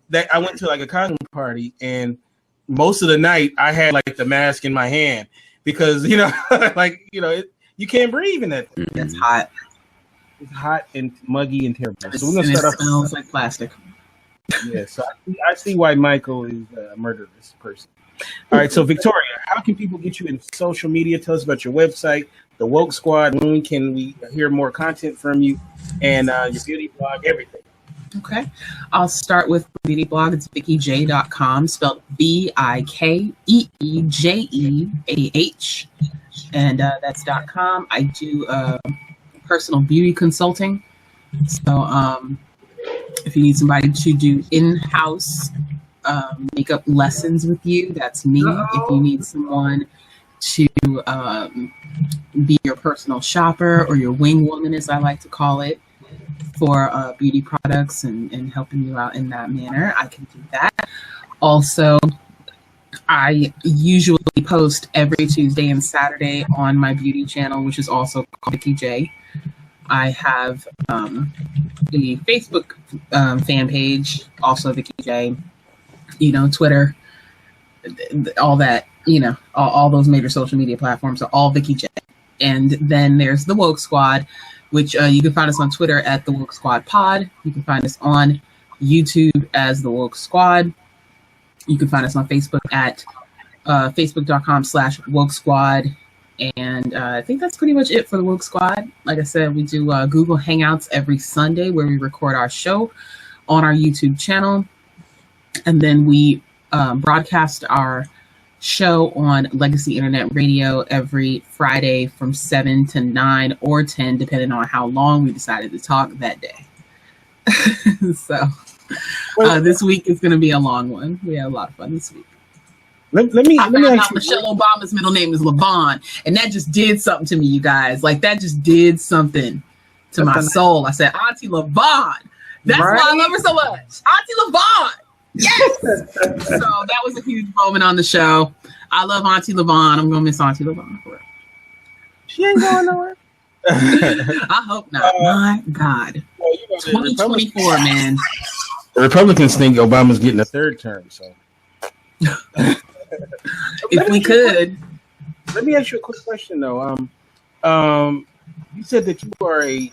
that I went to like a costume party, and most of the night I had like the mask in my hand. Because you can't breathe in that. It's hot. It's hot and muggy and terrible. So we're gonna start off. It smells like plastic. Yeah, so I see why Michael is a murderous person. All right, so Victoria, how can people get you in social media? Tell us about your website, the Woke Squad. When can we hear more content from you and your beauty blog, everything? Okay. I'll start with the beauty blog. It's Vikeejeah.com, spelled Vikeejeah. And that's .com. I do personal beauty consulting. So if you need somebody to do in-house makeup lessons with you, that's me. If you need someone to be your personal shopper or your wing woman, as I like to call it, for beauty products and helping you out in that manner, I can do that. Also, I usually post every Tuesday and Saturday on my beauty channel, which is also called Vikeejeah. I have the Facebook fan page, also Vikeejeah, Twitter, all that, all those major social media platforms are all Vikeejeah. And then there's the Woke Squad, which you can find us on Twitter at the Woke Squad Pod. You can find us on YouTube as the Woke Squad. You can find us on Facebook at facebook.com/Woke Squad. And I think that's pretty much it for the Woke Squad. Like I said, we do Google Hangouts every Sunday where we record our show on our YouTube channel. And then we broadcast our show on Legacy Internet Radio every Friday from 7 to 9 or 10, depending on how long we decided to talk that day. So this week is going to be a long one. We had a lot of fun this week. Let me ask you. Michelle Obama's middle name is LaVon, and that just did something to me, you guys. Like, that just did something to my soul. I said, Auntie LaVon. That's why I love her so much. Auntie LaVon. Yes. So that was a huge moment on the show. I love Auntie LaVon. I'm gonna miss Auntie LaVon for it. She ain't going nowhere. I hope not. My God. Well, 2024, man. The Republicans think Obama's getting a third term, so if we could. Let me ask you a quick question though. You said that you are a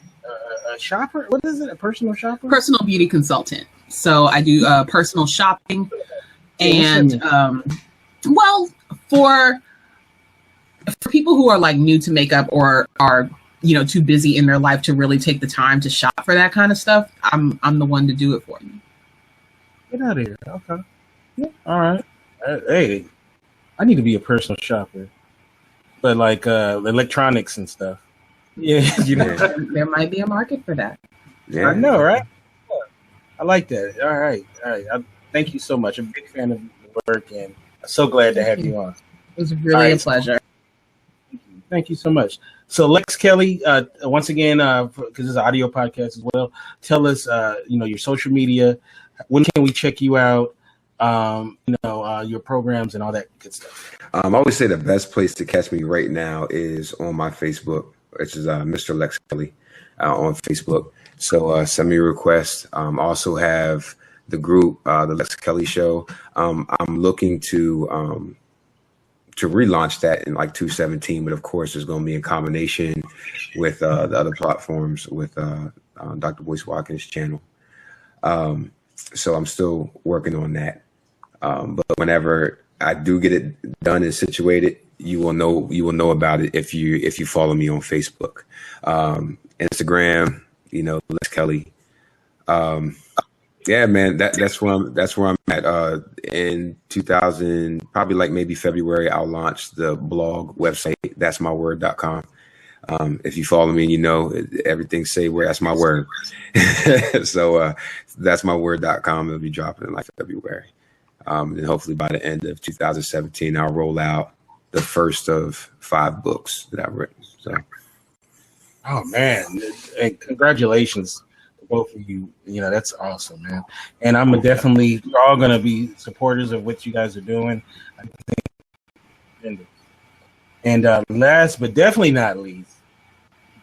shopper. What is it? A personal shopper? Personal beauty consultant. So I do personal shopping, and well, for people who are like new to makeup or are too busy in their life to really take the time to shop for that kind of stuff, I'm the one to do it for them. Get out of here. Okay. Yeah. All right. Hey, I need to be a personal shopper, but like electronics and stuff. Yeah, There might be a market for that. Yeah. I know, right? I like that. All right. Thank you so much. I'm a big fan of the work, and I'm so glad to have you on. It was really a pleasure. Thank you so much. So, Lex Kelly, once again, because it's an audio podcast as well, tell us, your social media. When can we check you out? Your programs and all that good stuff. I always say the best place to catch me right now is on my Facebook, which is Mr. Lex Kelly on Facebook. So send me a request. Also have the group, the Lex Kelly Show. I'm looking to relaunch that in like 2017, but of course there's going to be in combination with the other platforms with Dr. Boyce Watkins' channel. So I'm still working on that. But whenever I do get it done and situated, you will know about it if you follow me on Facebook, Instagram. Lex Kelly. Yeah, man, that's where I'm at. In 2000, probably like maybe February, I'll launch the blog website. That's myword.com. If you follow me and everything say where that's my word. So that's myword.com. It'll be dropping in like February. And hopefully by the end of 2017, I'll roll out the first of 5 books that I've written. So. Oh man, and congratulations to both of you. That's awesome, man. And I'm definitely, we're all going to be supporters of what you guys are doing. I think. And last but definitely not least,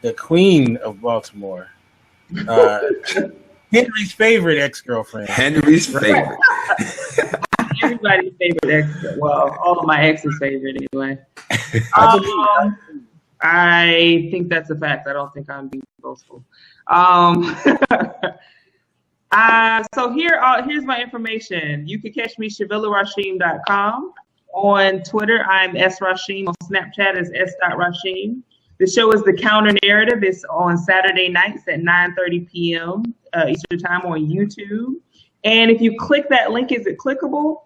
the Queen of Baltimore, Henry's favorite ex-girlfriend. Henry's favorite. Everybody's favorite ex. Well, all of my ex's favorite anyway. I think that's a fact. I don't think I'm being boastful. So here's my information. You can catch me ShavillaRashim.com. On Twitter, I'm srashim. On Snapchat is s.rashim. The show is The Counter Narrative. It's on Saturday nights at 9:30 p.m. Eastern Time on YouTube. And if you click that link, is it clickable?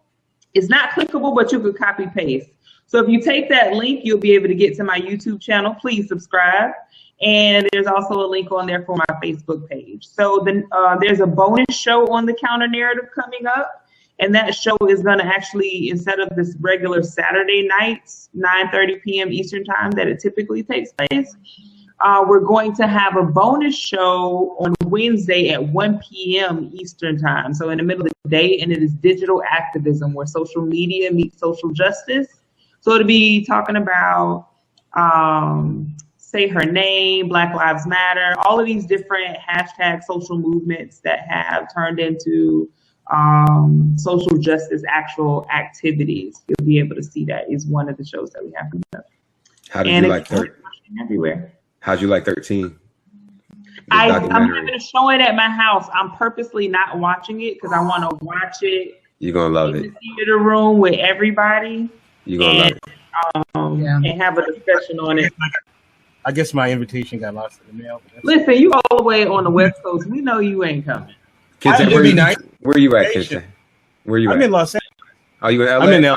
It's not clickable, but you could copy paste. So if you take that link, you'll be able to get to my YouTube channel. Please subscribe. And there's also a link on there for my Facebook page. So then there's a bonus show on The Counter Narrative coming up. And that show is going to actually, instead of this regular Saturday nights, 9:30 p.m. Eastern Time that it typically takes place, we're going to have a bonus show on Wednesday at 1 p.m. Eastern Time. So in the middle of the day, and it is digital activism where social media meets social justice. So it'll be talking about Say Her Name, Black Lives Matter, all of these different hashtag social movements that have turned into social justice actual activities. You'll be able to see that is one of the shows that we have coming up. How did you like 13? Everywhere. How'd you like 13? I'm having a showing at my house. I'm purposely not watching it because I want to watch it. You're gonna love in it. the theater room with everybody. You're gonna love it. And have a discussion on it. I guess my invitation got lost in the mail. Listen, you all the way on the West Coast. We know you ain't coming. Kente, where are you at, Kente? Where are you at? I'm in Los Angeles. Oh, you in LA? I'm in LA.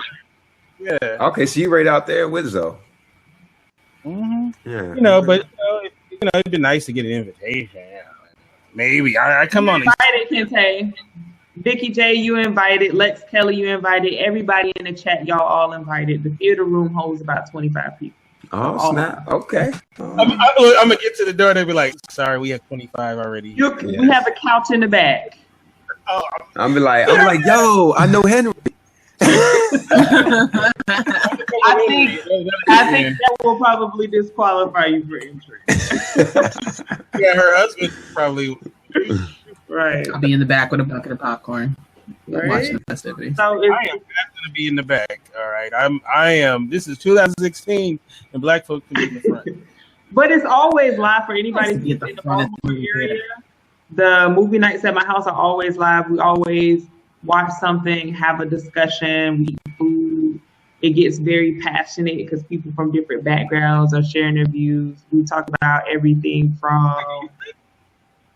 Yeah. Okay, so you right out there with Zoe. Mm-hmm. Yeah. But it'd be nice to get an invitation. Yeah. Maybe I come on. Invited, Kente. Vikeejeah, you invited. Lex Kelly, you invited. Everybody in the chat, y'all all invited. The theater room holds about 25 people. Oh, snap. Okay. I'm gonna get to the door. They'll be like, "Sorry, we have 25 already." We have a couch in the back. I'm like, yo, I know Henry. I think that will probably disqualify you for entry. Yeah, her husband probably. Right. I'll be in the back with a bucket of popcorn, right? watching the festivities. So I am going to be in the back. All right. I am. This is 2016, and black folk can be in the front. But it's always live for anybody who's in the Baltimore area. The movie nights at my house are always live. We always watch something, have a discussion, we eat food. it gets very passionate because people from different backgrounds are sharing their views. We talk about everything from.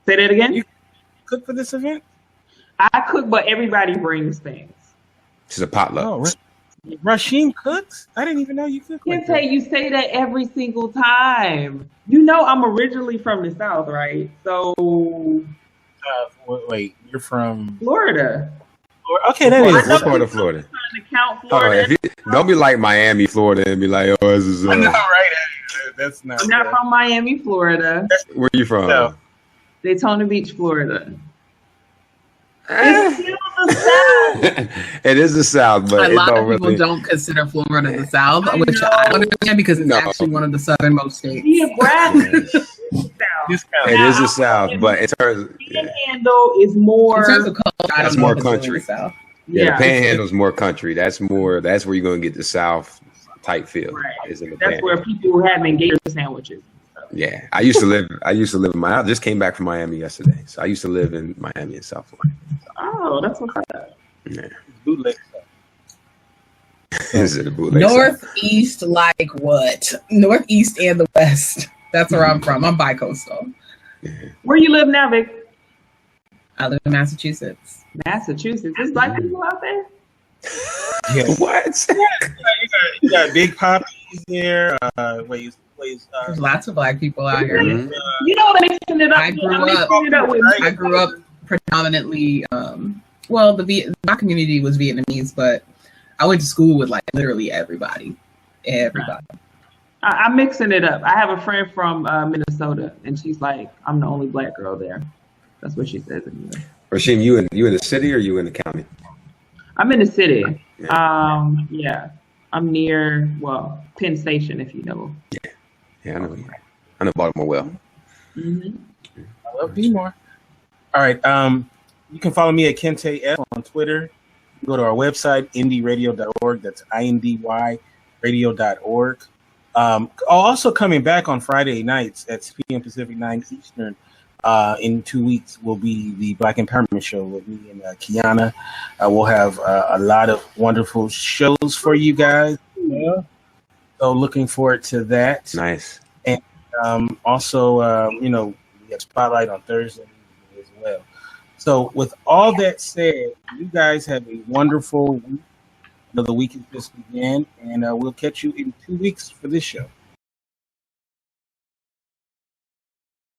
Say that again. You cook for this event? I cook, but everybody brings things. It's a potluck. Oh, Rashim cooks? I didn't even know you cooked. Can't say you say that every single time. You know, I'm originally from the South, right? So. Wait, you're from Florida. Okay, that is. What part of Florida? Trying to count Florida. Don't be like Miami, Florida, and be like, "Oh, this is." I know, right? That's not. I'm not from Miami, Florida. Where you from? No. Daytona Beach, Florida. It's still the South. It is the South, but a lot of really... people don't consider Florida the South, which I understand because it's actually one of the southernmost states. Geographically, it is the South, but in terms of Panhandle is more. In terms of culture, I that's don't know more if it's really country. the South. Yeah, the Panhandle's more country. That's more. That's where you're going to get the South type feel. Right. Is in the That's where people have engaged sandwiches. Yeah, I used to live in Miami. I just came back from Miami yesterday, so I used to live in Miami and South Florida. Oh, that's what's up. Yeah. Bootleg. Is it a bootleg? Northeast, like what? Northeast and the West. That's where I'm from. I'm bi-coastal. Where you live now, Vic? I live in Massachusetts. Massachusetts. There's black people out there? Yeah. What? You got Big Poppy's there. There's lots of black people out here. Mhm. You know, mixing it up. I grew up predominantly. Well, my community was Vietnamese, but I went to school with like literally everybody. I'm mixing it up. I have a friend from Minnesota, and she's like, "I'm the only black girl there." That's what she says anyway. Rashim, you in the city or you in the county? I'm in the city. Yeah, I'm near Penn Station, if you know. Yeah, I know Baltimore well. Mm-hmm. I love Bmore. All right. You can follow me at Kente F on Twitter. Go to our website, indyradio.org. That's INDY radio.org. Also coming back on Friday nights at 6 p.m. Pacific, 9 Eastern. In 2 weeks will be the Black Empowerment Show with me and Kiana. We'll have a lot of wonderful shows for you guys. Yeah. So looking forward to that. Nice. And also, we have Spotlight on Thursday as well. So with all that said, you guys have a wonderful week. The week has just began, and we'll catch you in 2 weeks for this show.